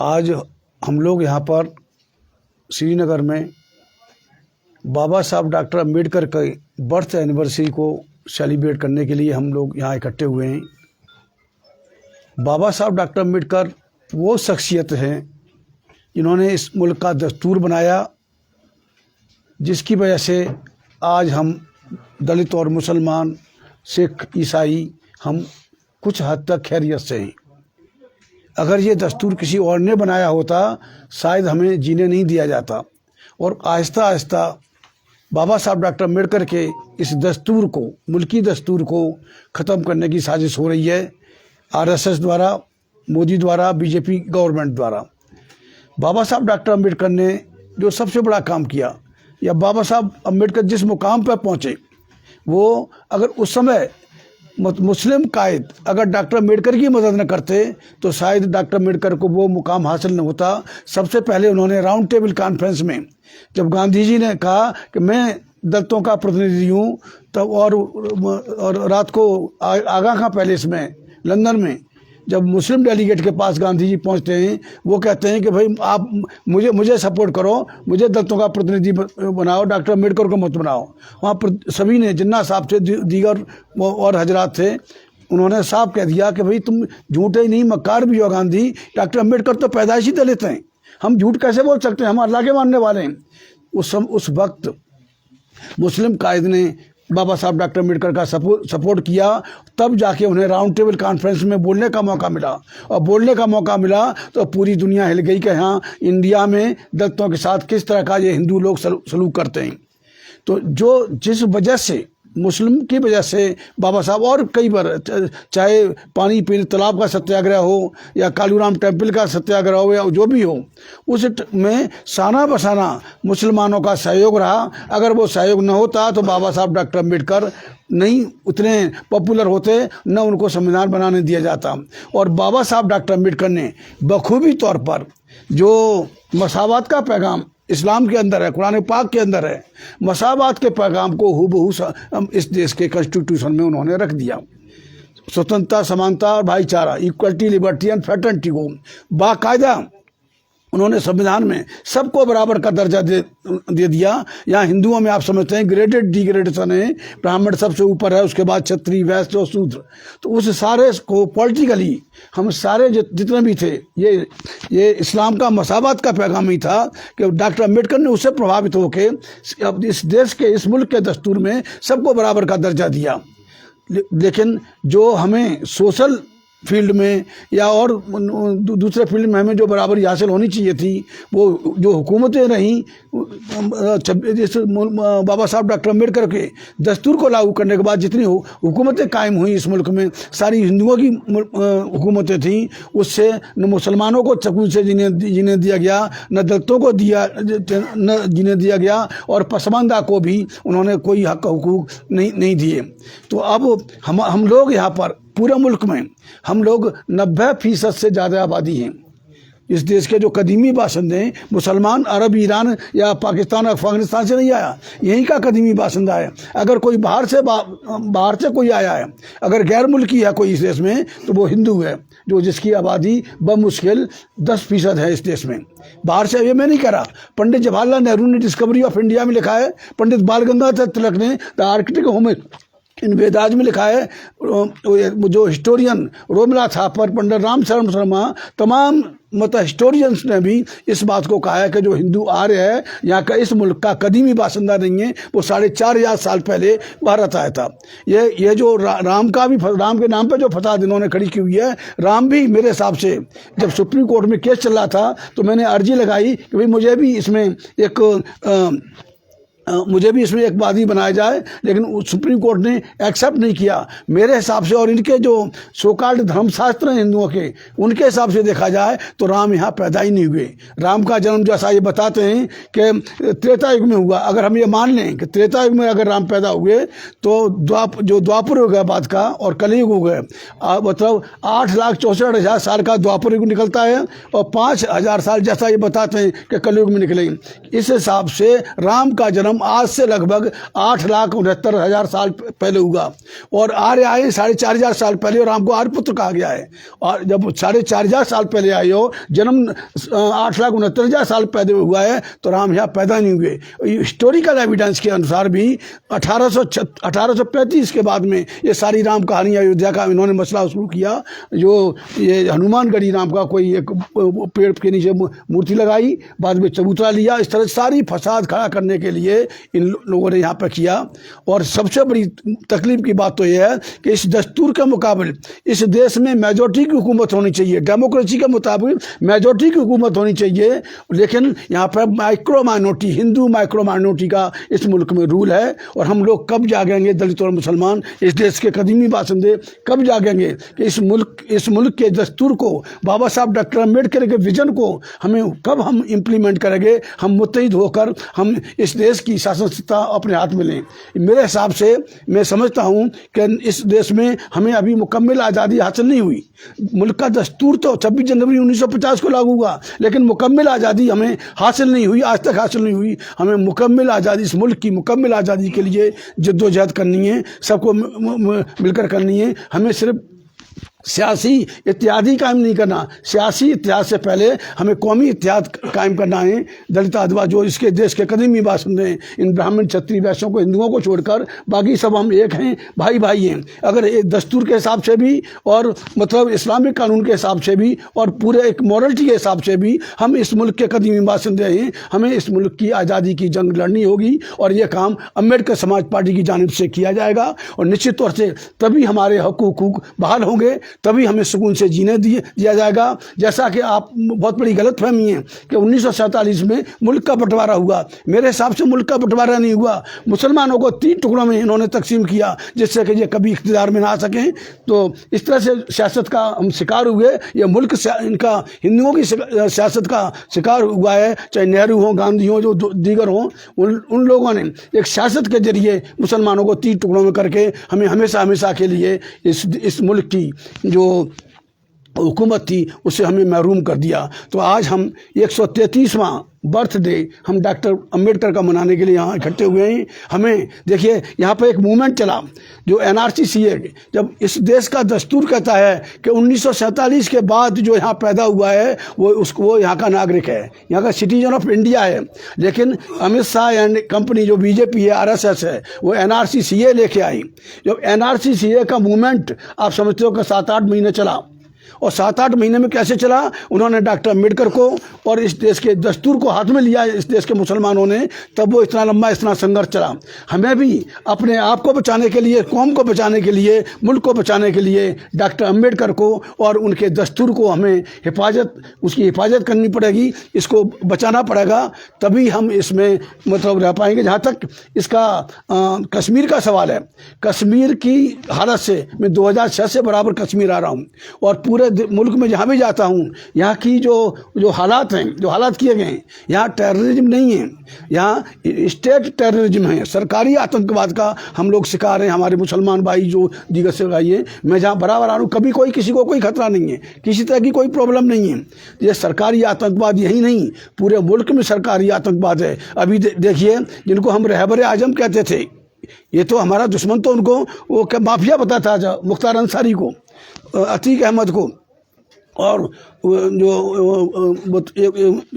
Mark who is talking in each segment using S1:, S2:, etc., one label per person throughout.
S1: आज हम लोग यहाँ पर श्रीनगर में बाबा साहब डॉक्टर अम्बेडकर के बर्थ एनिवर्सरी को सेलिब्रेट करने के लिए हम लोग यहाँ इकट्ठे हुए हैं। बाबा साहब डॉक्टर अम्बेडकर वो शख्सियत हैं जिन्होंने इस मुल्क का दस्तूर बनाया, जिसकी वजह से आज हम दलित और मुसलमान, सिख, ईसाई हम कुछ हद तक खैरियत से हैं। अगर ये दस्तूर किसी और ने बनाया होता शायद हमें जीने नहीं दिया जाता। और आहिस्ता आहिस्ता बाबा साहब डॉक्टर अम्बेडकर के इस दस्तूर को, मुल्की दस्तूर को ख़त्म करने की साजिश हो रही है आरएसएस द्वारा, मोदी द्वारा, बीजेपी गवर्नमेंट द्वारा। बाबा साहब डॉक्टर अम्बेडकर ने जो सबसे बड़ा काम किया, या बाबा साहब अम्बेडकर जिस मुकाम पर पहुँचे, वो अगर उस समय मुस्लिम कायद अगर डॉक्टर अम्बेडकर की मदद न करते तो शायद डॉक्टर अम्बेडकर को वो मुकाम हासिल न होता। सबसे पहले उन्होंने राउंड टेबल कॉन्फ्रेंस में, जब गांधी जी ने कहा कि मैं दलितों का प्रतिनिधि हूँ, तब और रात को आगा खां पैलेस में लंदन में जब मुस्लिम डेलीगेट के पास गांधी जी पहुंचते हैं, वो कहते हैं कि भाई आप मुझे सपोर्ट करो, मुझे दलितों का प्रतिनिधि बनाओ, डॉक्टर अम्बेडकर को मत बनाओ। वहाँ पर सभी ने, जिन्ना साहब थे, दीगर और हजरात थे, उन्होंने साफ कह दिया कि भाई तुम झूठे ही नहीं मक्कार भी हो गांधी, डॉक्टर अम्बेडकर तो पैदाइशी दलित हैं, हम झूठ कैसे बोल सकते हैं, हम अल्लाह के मानने वाले हैं। उस वक्त मुस्लिम कायद ने बाबा साहब डॉक्टर अम्बेडकर का सपोर्ट किया, तब जाके उन्हें राउंड टेबल कॉन्फ्रेंस में बोलने का मौका मिला। और बोलने का मौका मिला तो पूरी दुनिया हिल गई कि हाँ, इंडिया में दलितों के साथ किस तरह का ये हिंदू लोग सलूक करते हैं। तो जिस वजह से, मुस्लिम की वजह से बाबा साहब, और कई बार चाहे पानी पीने तालाब का सत्याग्रह हो या कालूराम टेम्पल का सत्याग्रह हो या जो भी हो, उस में साना बसाना मुसलमानों का सहयोग रहा। अगर वो सहयोग न होता तो बाबा साहब डॉक्टर अम्बेडकर नहीं उतने पॉपुलर होते, न उनको संविधान बनाने दिया जाता। और बाबा साहब डॉक्टर अम्बेडकर ने बखूबी तौर पर जो मसावत का पैगाम इस्लाम के अंदर है, कुरान पाक के अंदर है, मसावत के पैगाम को हूबहू इस देश के कॉन्स्टिट्यूशन में उन्होंने रख दिया। स्वतंत्रता, समानता और भाईचारा, इक्वलिटी, लिबर्टी एंड फ्रेटर्निटी को बाकायदा उन्होंने संविधान में सबको बराबर का दर्जा दे दिया। यहाँ हिंदुओं में आप समझते हैं ग्रेडेड डिग्रेडेशन है, ब्राह्मण सबसे ऊपर है, उसके बाद क्षत्रिय, वैश्य और शूद्र। तो उस सारे को पॉलिटिकली हम सारे जितने भी थे, ये इस्लाम का मसावत का पैगाम ही था कि डॉक्टर अम्बेडकर ने उससे प्रभावित होकर इस देश के, इस मुल्क के दस्तूर में सबको बराबर का दर्जा दिया। लेकिन जो हमें सोशल फील्ड में या और दूसरे फील्ड में हमें जो बराबरी हासिल होनी चाहिए थी, वो जो हुकूमतें रहीं, बाबा साहब डॉक्टर अम्बेडकर के दस्तूर को लागू करने के बाद जितनी हुकूमतें कायम हुई इस मुल्क में, सारी हिंदुओं की हुकूमतें थीं। उससे न मुसलमानों को सकून से जीने दिया गया, न दलितों को जीने दिया गया, और पसमानदा को भी उन्होंने कोई हक हुकूक नहीं दिए। तो अब हम लोग यहाँ पर पूरे मुल्क में हम लोग 90% से ज़्यादा आबादी हैं। इस देश के जो कदीमी बाशिंदे हैं, मुसलमान अरब, ईरान या पाकिस्तान, अफगानिस्तान से नहीं आया, यहीं का कदीमी बाशिंदा है। अगर कोई बाहर से कोई आया है, अगर गैर मुल्की है कोई इस देश में, तो वो हिंदू है, जिसकी आबादी बमुश्किल 10% है इस देश में। बाहर से, ये मैं नहीं कह रहा, पंडित जवाहरलाल नेहरू ने डिस्कवरी ऑफ इंडिया में लिखा है, पंडित बाल गंगाधर तिलक ने the architect home in Vedas में लिखा है, जो हिस्टोरियन रोमिला थापर, पंडित राम शरण शर्मा, तमाम हिस्टोरियंस ने भी इस बात को कहा है कि जो हिंदू आर्य है यहाँ का, इस मुल्क का कदीमी बाशिंदा नहीं है, वो 4,500 साल पहले भारत आया था। ये जो राम के नाम पे जो फसाद इन्होंने खड़ी की हुई है, राम भी मेरे हिसाब से, जब सुप्रीम कोर्ट में केस चल रहा था तो मैंने अर्जी लगाई कि भाई मुझे भी इसमें एक वादी बनाया जाए, लेकिन सुप्रीम कोर्ट ने एक्सेप्ट नहीं किया। मेरे हिसाब से, और इनके जो सोकाल्ड धर्मशास्त्र हैं हिंदुओं के, उनके हिसाब से देखा जाए तो राम यहाँ पैदा ही नहीं हुए। राम का जन्म, जैसा ये बताते हैं कि त्रेता युग में हुआ। अगर हम ये मान लें कि त्रेता युग में अगर राम पैदा हुए तो द्वापर युग है बाद का, और कलयुग हो गए, मतलब 8,64,000 साल का द्वापर युग निकलता है, और 5,000 साल जैसा ये बताते हैं कि कलयुग में निकलेंगे। इस हिसाब से राम का जन्म जन्म आज से लगभग 8,69,000 साल पहले हुआ, और आर्य आए 4,500 साल पहले, और राम को आर्यपुत्र कहा गया है। और जब 4,500 साल पहले आए हो, जन्म 8,69,000 साल पहले हुआ है, तो राम यहाँ पैदा नहीं हुए। हिस्टोरिकल एविडेंस के अनुसार भी 1835 के बाद में ये सारी राम कहानी अयोध्या का इन्होंने मसला शुरू किया। जो ये हनुमानगढ़ी नाम का कोई एक पेड़ के नीचे मूर्ति लगाई, बाद में चबूतरा लिया, इस तरह सारी फसाद खड़ा करने के लिए इन लोगों ने यहाँ पर किया। और सबसे बड़ी तकलीफ की बात तो यह है कि इस दस्तूर के मुकाबले इस देश में मेजॉरिटी की हुकूमत होनी चाहिए, डेमोक्रेसी के मुताबिक मेजॉरिटी की हुकूमत होनी चाहिए, लेकिन यहाँ पर micro minority, Hindu micro minority का इस मुल्क में रूल है। और हम लोग कब जागेंगे, दलित और मुसलमान, इस देश के कदीमी बासिंदे कब जागेंगे कि इस मुल्क के दस्तूर को, बाबा साहब डॉक्टर अम्बेडकर के विजन को हमें कब हम इम्प्लीमेंट करेंगे, हम मुत्तहिद होकर हम इस देश की शासन सत्ता अपने हाथ में लें। मेरे हिसाब से मैं समझता हूँ कि इस देश में हमें अभी मुकम्मल आज़ादी हासिल नहीं हुई। मुल्क का दस्तूर तो 26 जनवरी 1950 को लागू हुआ, लेकिन मुकम्मल आज़ादी हमें हासिल नहीं हुई, आज तक हासिल नहीं हुई। हमें मुकम्मल आज़ादी, इस मुल्क की मुकम्मल आज़ादी के लिए जद्दोजहद करनी है, सबको मिलकर करनी है। हमें सिर्फ सियासी इत्यादि कायम नहीं करना, सियासी इत्याद से पहले हमें कौमी इत्याद कायम करना है। दलित आदिवासी जो इसके देश के कदीमी बासिंदे हैं, इन ब्राह्मण क्षत्रिय वैश्यों को, हिंदुओं को छोड़कर बाकी सब हम एक हैं, भाई भाई हैं। अगर एक दस्तूर के हिसाब से भी, और मतलब इस्लामिक कानून के हिसाब से भी, और पूरे एक मॉरलिटी के हिसाब से भी हम इस मुल्क के कदीमी बासिंदे हैं। हमें इस मुल्क की आज़ादी की जंग लड़नी होगी, और ये काम अम्बेडकर समाज पार्टी की जानिब से किया जाएगा। और निश्चित तौर से तभी हमारे हकूक़ बहाल होंगे, तभी हमें सुकून से जीने दिया जाएगा। जैसा कि आप बहुत बड़ी गलतफहमी है कि 1947 में मुल्क का बंटवारा हुआ। मेरे हिसाब से मुल्क का बंटवारा नहीं हुआ, मुसलमानों को 3 टुकड़ों में इन्होंने तकसीम किया, जिससे कि ये कभी इख्तियार में ना आ सकें। तो इस तरह से सियासत का हम शिकार हुए। ये मुल्क इनका हिंदुओं की सियासत का शिकार हुआ है, चाहे नेहरू हों, गांधी हों, जो दीगर हों। उन लोगों ने एक सियासत के जरिए मुसलमानों को 3 टुकड़ों में करके हमें हमेशा हमेशा के लिए इस मुल्क की जो हुकूमत थी उससे हमें महरूम कर दिया। तो आज हम 133वां बर्थडे हम डॉक्टर अम्बेडकर का मनाने के लिए यहाँ इकट्ठे हुए हैं। हमें देखिए, यहाँ पर एक मूवमेंट चला जो NRC-CA, जब इस देश का दस्तूर कहता है कि 1947 के बाद जो यहाँ पैदा हुआ है वो यहाँ का नागरिक है, यहाँ का सिटीजन ऑफ इंडिया है। लेकिन अमित शाह एंड कंपनी जो BJP है, RSS है, वो NRC-CA लेके आई। जब NRC-CA का मूवमेंट आप समझते हो कि 7-8 महीने चला, और 7-8 महीने में कैसे चला, उन्होंने डॉक्टर अम्बेडकर को और इस देश के दस्तूर को हाथ में लिया इस देश के मुसलमानों ने, तब वो इतना लंबा इतना संघर्ष चला। हमें भी अपने आप को बचाने के लिए, कौम को बचाने के लिए, मुल्क को बचाने के लिए डॉक्टर अम्बेडकर को और उनके दस्तूर को हमें उसकी हिफाजत करनी पड़ेगी, इसको बचाना पड़ेगा, तभी हम इसमें मतलब रह पाएंगे। जहाँ तक इसका कश्मीर का सवाल है, कश्मीर की हालत से मैं 2006 से बराबर कश्मीर आ रहा हूँ, और पूरे मुल्क में जहाँ भी जाता हूँ, यहाँ की जो हालात हैं, जो हालात किए गए हैं, यहाँ टेररिज्म नहीं है, यहाँ स्टेट टेररिज्म है, सरकारी आतंकवाद का हम लोग शिकार हैं। हमारे मुसलमान भाई जो दीगर से भाई हैं, मैं जहाँ बराबर आ रहा हूँ, कभी किसी को कोई खतरा नहीं है, किसी तरह की कोई प्रॉब्लम नहीं है। ये सरकारी आतंकवाद यही नहीं, पूरे मुल्क में सरकारी आतंकवाद है। अभी देखिए, जिनको हम रहबर आजम कहते थे, ये तो हमारा दुश्मन, तो उनको वो क्या माफिया बताता था, मुख्तार अंसारी को, अतीक अहमद को, और जो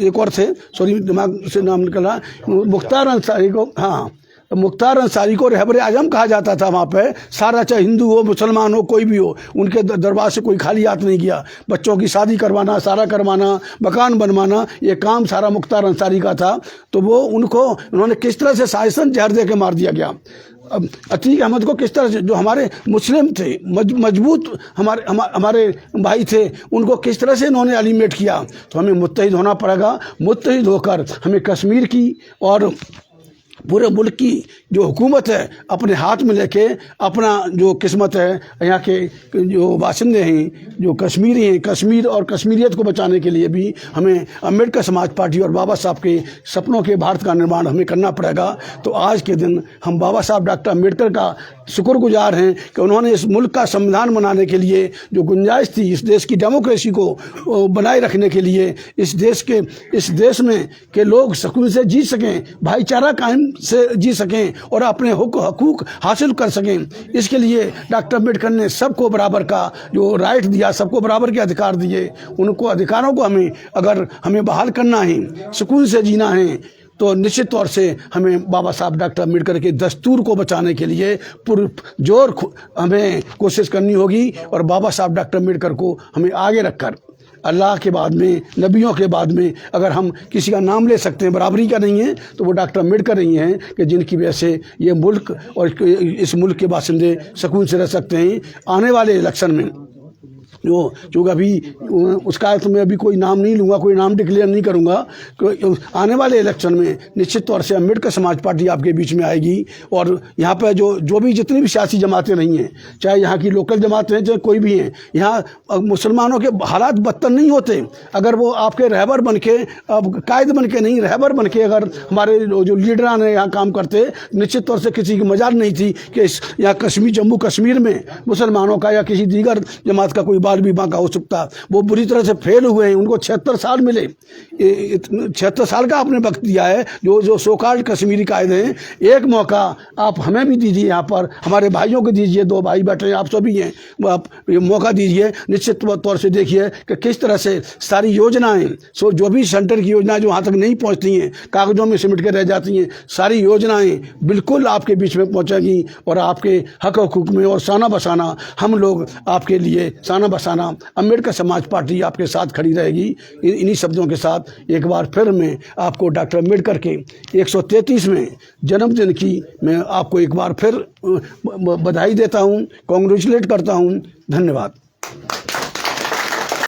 S1: एक और थे, सॉरी दिमाग से नाम निकल रहा, मुख्तार अंसारी को, हाँ, मुख्तार अंसारी को रहबर आजम कहा जाता था। वहाँ पे सारा, चाहे हिंदू हो, मुसलमान हो, कोई भी हो, उनके दरबार से कोई खाली हाथ नहीं किया। बच्चों की शादी करवाना, सारा करवाना, मकान बनवाना, ये काम सारा मुख्तार अंसारी का था। तो वो उन्होंने किस तरह से साजिशन जहर दे के मार दिया गया। अब अतीक अहमद को किस तरह से, जो हमारे मुस्लिम थे, मजबूत हमारे भाई थे, उनको किस तरह से इन्होंने एलिमिनेट किया। तो हमें मुत्तहिद होना पड़ेगा। मुत्तहिद होकर हमें कश्मीर की और पूरे मुल्क की जो हुकूमत है अपने हाथ में लेके, अपना जो किस्मत है, यहाँ के जो बाशिंदे हैं, जो कश्मीरी हैं, कश्मीर और कश्मीरियत को बचाने के लिए भी हमें अम्बेडकर समाज पार्टी और बाबा साहब के सपनों के भारत का निर्माण हमें करना पड़ेगा। तो आज के दिन हम बाबा साहब डॉक्टर अम्बेडकर का शुक्रगुजार हैं कि उन्होंने इस मुल्क का संविधान बनाने के लिए जो गुंजाइश थी, इस देश की डेमोक्रेसी को बनाए रखने के लिए, इस देश में के लोग सुकून से जी सकें, भाईचारा कायम से जी सकें और अपने हकूक़ हासिल कर सकें। इसके लिए डॉक्टर अम्बेडकर ने सबको बराबर का जो राइट दिया, सबको बराबर के अधिकार दिए। उनको अधिकारों को अगर हमें बहाल करना है, सुकून से जीना है, तो निश्चित तौर से हमें बाबा साहब डॉक्टर अम्बेडकर के दस्तूर को बचाने के लिए पुरजोर हमें कोशिश करनी होगी। और बाबा साहब डॉक्टर अम्बेडकर को हमें आगे रखकर अल्लाह के बाद में, नबियों के बाद में अगर हम किसी का नाम ले सकते हैं, बराबरी का नहीं है, तो वो डॉक्टर अम्बेडकर ही हैं कि जिनकी वजह से ये मुल्क और इस मुल्क के बासिंदे सुकून से रह सकते हैं। आने वाले इलेक्शन में चूँकि अभी उसका तो मैं अभी कोई नाम नहीं लूँगा, कोई नाम डिक्लेयर नहीं करूँगा। आने वाले इलेक्शन में निश्चित तौर से अम्बेडकर समाज पार्टी आपके बीच में आएगी। और यहाँ पर जो भी जितनी भी सियासी जमातें नहीं हैं, चाहे यहाँ की लोकल जमातें हैं, चाहे कोई भी हैं, यहाँ मुसलमानों के हालात बदतर नहीं होते अगर वो आपके रहबर बन के, कायद बन के नहीं, रहबर बन के अगर हमारे जो लीडरान हैं यहाँ काम करते। निश्चित तौर से किसी की मजाल नहीं थी कि यहाँ जम्मू कश्मीर में मुसलमानों का या किसी दीगर जमात का कोई बाल भी बांका हो सकता। वो बुरी तरह से फेल हुए हैं, उनको 76 साल मिले। 76 साल का आपने वक्त दिया है। जो सोकाल्ड कश्मीरी कायदे हैं, एक मौका आप हमें भी दीजिए, यहाँ पर हमारे भाइयों को दीजिए, 2 भाई बैठे हैं, आप सभी हैं, आप मौका दीजिए। निश्चित तौर से देखिए कि किस तरह से सारी योजनाएं, जो भी सेंटर की योजनाएं जो वहाँ तक नहीं पहुँचती हैं, कागजों में सिमट के रह जाती हैं, सारी योजनाएं बिल्कुल आपके बीच में पहुँचेंगी। और आपके हक हकूक़ में और शाना बशाना हम लोग आपके लिए शाना बशाना अम्बेडकर समाज पार्टी आपके साथ खड़ी रहेगी। इन्हीं शब्दों के साथ एक बार फिर मैं आपको डॉक्टर अम्बेडकर के 133वें जन्मदिन की मैं आपको एक बार फिर बधाई देता हूँ, कॉन्ग्रेचुलेट करता हूँ। धन्यवाद।